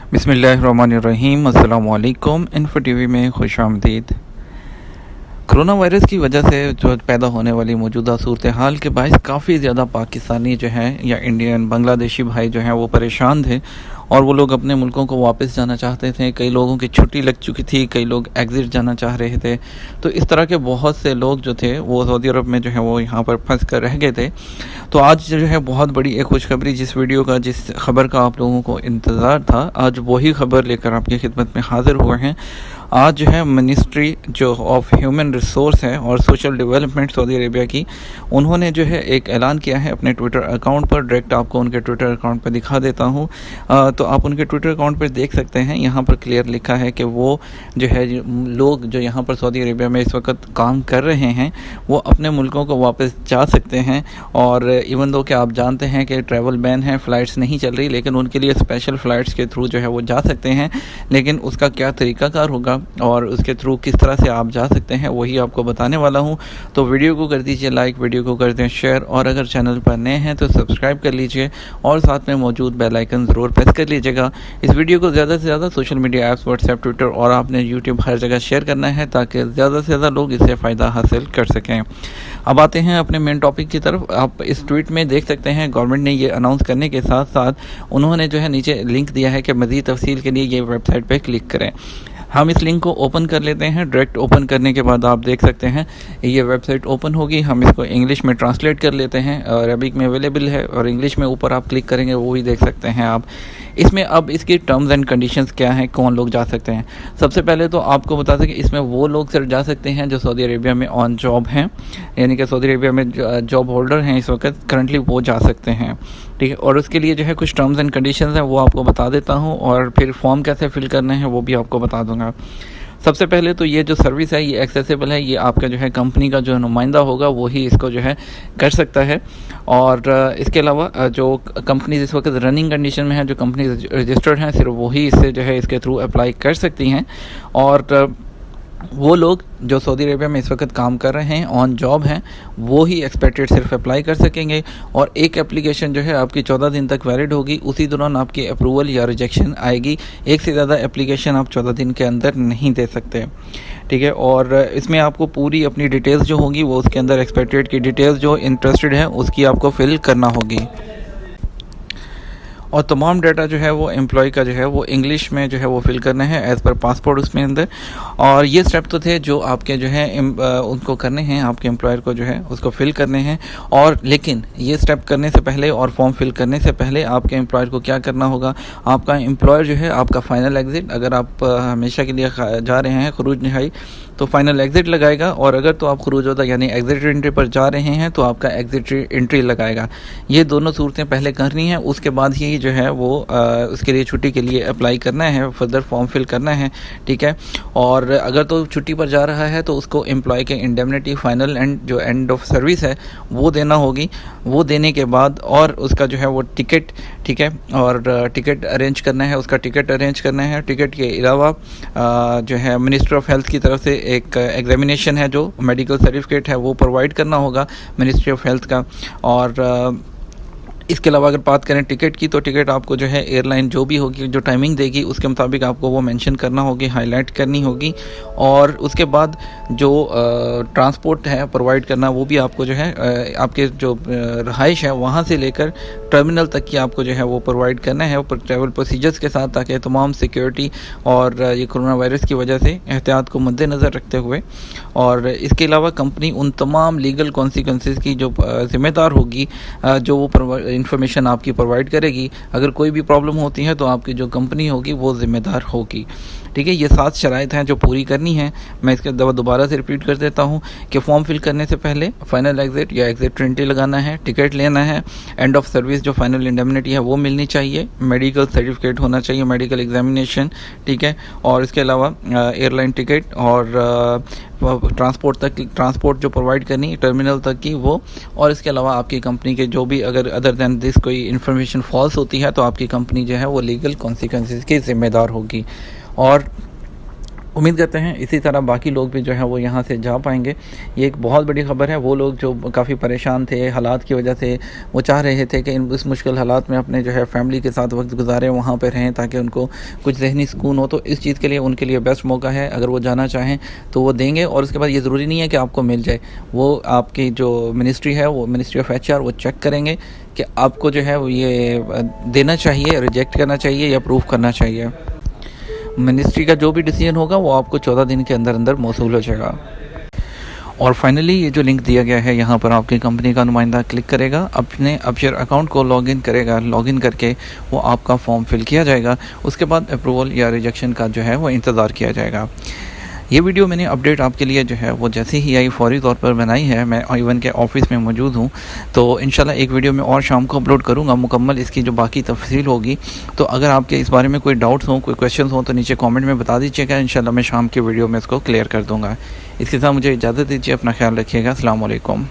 बिस्मिल्लाहिर्रहमानिर्रहीम। अस्सलाम वालेकुम। इन्फो टीवी में खुश आमदीद। कोरोना वायरस की वजह से जो पैदा होने वाली मौजूदा सूरत हाल के बायस काफ़ी ज़्यादा पाकिस्तानी जो हैं या इंडियन बांग्लादेशी भाई जो हैं वो परेशान थे और वो लोग अपने मुल्कों को वापस जाना चाहते थे। कई लोगों की छुट्टी लग चुकी थी, कई लोग एग्ज़िट जाना चाह रहे थे। तो इस तरह के बहुत से लोग जो थे वो सऊदी अरब में जो है वो यहाँ पर फंस कर रह गए थे। तो आज जो है बहुत बड़ी एक खुशखबरी, जिस वीडियो का जिस खबर का आप लोगों को इंतज़ार था, आज वही खबर लेकर आपकी खिदमत में हाज़िर हुए हैं। आज जो है मिनिस्ट्री जो ऑफ ह्यूमन रिसोर्स है और सोशल डेवलपमेंट सऊदी अरेबिया की, उन्होंने जो है एक ऐलान किया है अपने ट्विटर अकाउंट पर। डायरेक्ट आपको उनके ट्विटर अकाउंट पर दिखा देता हूँ। तो आप उनके ट्विटर अकाउंट पर देख सकते हैं, यहाँ पर क्लियर लिखा है कि वो जो है लोग जो यहाँ पर सऊदी अरेबिया में इस वक्त काम कर रहे हैं वो अपने मुल्कों को वापस जा सकते हैं। और इवन दो कि आप जानते हैं कि ट्रैवल बैन है, फ़्लाइट्स नहीं चल रही, लेकिन उनके लिए स्पेशल फ़्लाइट्स के थ्रू जो है वो जा सकते हैं। लेकिन उसका क्या तरीक़ाकार होगा और उसके थ्रू किस तरह से आप जा सकते हैं वही आपको बताने वाला हूं। तो वीडियो को कर दीजिए लाइक, वीडियो को कर दें शेयर, और अगर चैनल पर नए हैं तो सब्सक्राइब कर लीजिए और साथ में मौजूद बेल आइकन ज़रूर प्रेस कर लीजिएगा। इस वीडियो को ज़्यादा से ज़्यादा social media apps, WhatsApp, Twitter और आपने यूट्यूब हर जगह शेयर करना है ताकि ज़्यादा से ज़्यादा लोग इससे फ़ायदा हासिल कर सकें। अब आते हैं अपने मेन टॉपिक की तरफ। आप इस ट्वीट में देख सकते हैं गवर्नमेंट ने ये अनाउंस करने के साथ साथ उन्होंने जो है नीचे लिंक दिया है कि मज़ीद तफसील के लिए ये वेबसाइट पर क्लिक करें। हम इस लिंक को ओपन कर लेते हैं। डायरेक्ट ओपन करने के बाद आप देख सकते हैं ये वेबसाइट ओपन होगी। हम इसको इंग्लिश में ट्रांसलेट कर लेते हैं, अरबिक में अवेलेबल है और इंग्लिश में ऊपर आप क्लिक करेंगे वो भी देख सकते हैं आप। इसमें अब इसकी टर्म्स एंड कंडीशंस क्या हैं, कौन लोग जा सकते हैं। सबसे पहले तो आपको बता दें कि इसमें वो लोग सिर्फ जा सकते हैं जो सऊदी अरेबिया में ऑन जॉब हैं, यानी कि सऊदी अरेबिया में जॉब होल्डर हैं इस वक्त करंटली, वो जा सकते हैं। ठीक है, और उसके लिए जो है कुछ टर्म्स एंड कंडीशंस हैं वो आपको बता देता हूँ, और फिर फॉर्म कैसे फिल करना है वो भी आपको बता दूँगा। सबसे पहले तो ये जो सर्विस है ये एक्सेसिबल है, ये आपका जो है कंपनी का जो नुमाइंदा होगा वही इसको जो है कर सकता है। और इसके अलावा जो कंपनी इस वक्त रनिंग कंडीशन में है, जो कंपनी रजिस्टर्ड हैं, सिर्फ वही इससे जो है इसके थ्रू अप्लाई कर सकती हैं। और वो लोग जो सऊदी अरेबिया में इस वक्त काम कर रहे हैं, ऑन जॉब हैं, वो ही एक्सपेक्टेड सिर्फ अप्लाई कर सकेंगे। और एक एप्लीकेशन जो है आपकी 14 दिन तक वैलिड होगी, उसी दौरान आपकी अप्रूवल या रिजेक्शन आएगी। एक से ज़्यादा एप्लीकेशन आप 14 दिन के अंदर नहीं दे सकते। ठीक है, और इसमें आपको पूरी अपनी डिटेल्स जो होंगी वो उसके अंदर एक्सपेक्टेड की डिटेल्स जो इंटरेस्टेड है उसकी आपको फिल करना होगी। और तमाम डाटा जो है वो एम्प्लॉय का जो है वो इंग्लिश में जो है वो फिल करना है एज़ पर पासपोर्ट उसमें अंदर। और ये स्टेप तो थे जो आपके जो है उनको करने हैं, आपके एम्प्लॉयर को जो है उसको फिल करने हैं। और लेकिन ये स्टेप करने से पहले और फॉर्म फिल करने से पहले आपके एम्प्लॉयर को क्या करना होगा, आपका एम्प्लॉयर जो है आपका फ़ाइनल एग्ज़िट, अगर आप हमेशा के लिए जा रहे हैं खुरूज नहाई तो फ़ाइनल एग्ज़िट लगाएगा, और अगर तो आप खुरूज होता यानी एग्ज़िट एंट्री पर जा रहे हैं तो आपका एग्ज़िट एंट्री लगाएगा। ये दोनों सूरतें पहले करनी है, उसके बाद ही जो है वो उसके लिए छुट्टी के लिए अप्लाई करना है, फर्दर फॉर्म फिल करना है। ठीक है, और अगर तो छुट्टी पर जा रहा है तो उसको एम्प्लॉय के इंडेमनिटी फाइनल एंड जो एंड ऑफ सर्विस है वो देना होगी। वो देने के बाद और उसका जो है वो टिकट, ठीक है, और टिकट अरेंज करना है, उसका टिकट अरेंज करना है। टिकट के अलावा जो है मिनिस्ट्री ऑफ हेल्थ की तरफ से एक एग्जामिनेशन है, जो मेडिकल सर्टिफिकेट है वो प्रोवाइड करना होगा मिनिस्ट्री ऑफ हेल्थ का। और इसके अलावा अगर बात करें टिकट की, तो टिकट आपको जो है एयरलाइन जो भी होगी, जो टाइमिंग देगी उसके मुताबिक आपको वो मेंशन करना होगी, हाईलाइट करनी होगी। और उसके बाद जो ट्रांसपोर्ट है प्रोवाइड करना, वो भी आपको जो है आपके जो रहाइश है वहाँ से लेकर टर्मिनल तक की आपको जो है वो प्रोवाइड करना है, वो ट्रैवल प्रोसीजर्स के साथ, ताकि तमाम सिक्योरिटी और ये कोरोना वायरस की वजह से एहतियात को मद्देनज़र रखते हुए। और इसके अलावा कंपनी उन तमाम लीगल कॉन्सिक्वेंसेस की जो ज़िम्मेदार होगी, जो वो इन्फॉर्मेशन आपकी प्रोवाइड करेगी। अगर कोई भी प्रॉब्लम होती है तो आपकी जो कंपनी होगी वो ज़िम्मेदार होगी। ठीक है, ये 7 शराइत हैं जो पूरी करनी है। मैं इसके दोबारा से रिपीट कर देता हूँ कि फॉर्म फिल करने से पहले फाइनल एग्ज़िट या एग्ज़िट एंट्री लगाना है, टिकट लेना है, एंड ऑफ सर्विस जो फाइनल इंडेमनिटी है वो मिलनी चाहिए, मेडिकल सर्टिफिकेट होना चाहिए, मेडिकल एग्जामिनेशन। ठीक है, और इसके अलावा एयरलाइन टिकट और ट्रांसपोर्ट जो प्रोवाइड करनी टर्मिनल तक की वो। और इसके अलावा आपकी कंपनी के जो भी अगर अदर दैन दिस कोई इन्फॉर्मेशन फॉल्स होती है तो आपकी कंपनी जो है वो लीगल कॉन्सिक्वेंसेस की ज़िम्मेदार होगी। और उम्मीद करते हैं इसी तरह बाकी लोग भी जो है वो यहाँ से जा पाएंगे। ये एक बहुत बड़ी ख़बर है। वो लोग जो काफ़ी परेशान थे हालात की वजह से, वो चाह रहे थे कि इस मुश्किल हालात में अपने जो है फैमिली के साथ वक्त गुजारें, वहाँ पर रहें ताकि उनको कुछ ज़हनी सुकून हो। तो इस चीज़ के लिए उनके लिए बेस्ट मौका है। अगर वो जाना चाहें तो वो देंगे, और उसके बाद ये ज़रूरी नहीं है कि आपको मिल जाए। वो आपकी जो मिनिस्ट्री है, वो मिनिस्ट्री ऑफ HR, वो चेक करेंगे कि आपको जो है वो ये देना चाहिए, रिजेक्ट करना चाहिए या अप्रूव करना चाहिए। मिनिस्ट्री का जो भी डिसीजन होगा वो आपको 14 दिन के अंदर अंदर मौसूल हो जाएगा। और फाइनली ये जो लिंक दिया गया है, यहाँ पर आपकी कंपनी का नुमाइंदा क्लिक करेगा, अपने अपशेयर अकाउंट को लॉगिन करेगा, लॉगिन करके वो आपका फॉर्म फिल किया जाएगा। उसके बाद अप्रूवल या रिजेक्शन का जो है वो इंतज़ार किया जाएगा। ये वीडियो मैंने अपडेट आपके लिए जो है वो जैसे ही आई फ़ौरी तौर पर बनाई है। मैं इवन के ऑफ़िस में मौजूद हूँ, तो इंशाल्लाह एक वीडियो में और शाम को अपलोड करूँगा मुकम्मल इसकी जो बाकी तफसील होगी। तो अगर आपके इस बारे में कोई डाउट्स हों, कोई क्वेश्चन हों, तो नीचे कमेंट में बता दीजिएगा। इंशाल्लाह मैं शाम की वीडियो में इसको क्लियर कर दूँगा। इसके साथ मुझे इजाज़त दीजिए, अपना ख्याल रखिएगा। अस्सलाम वालेकुम।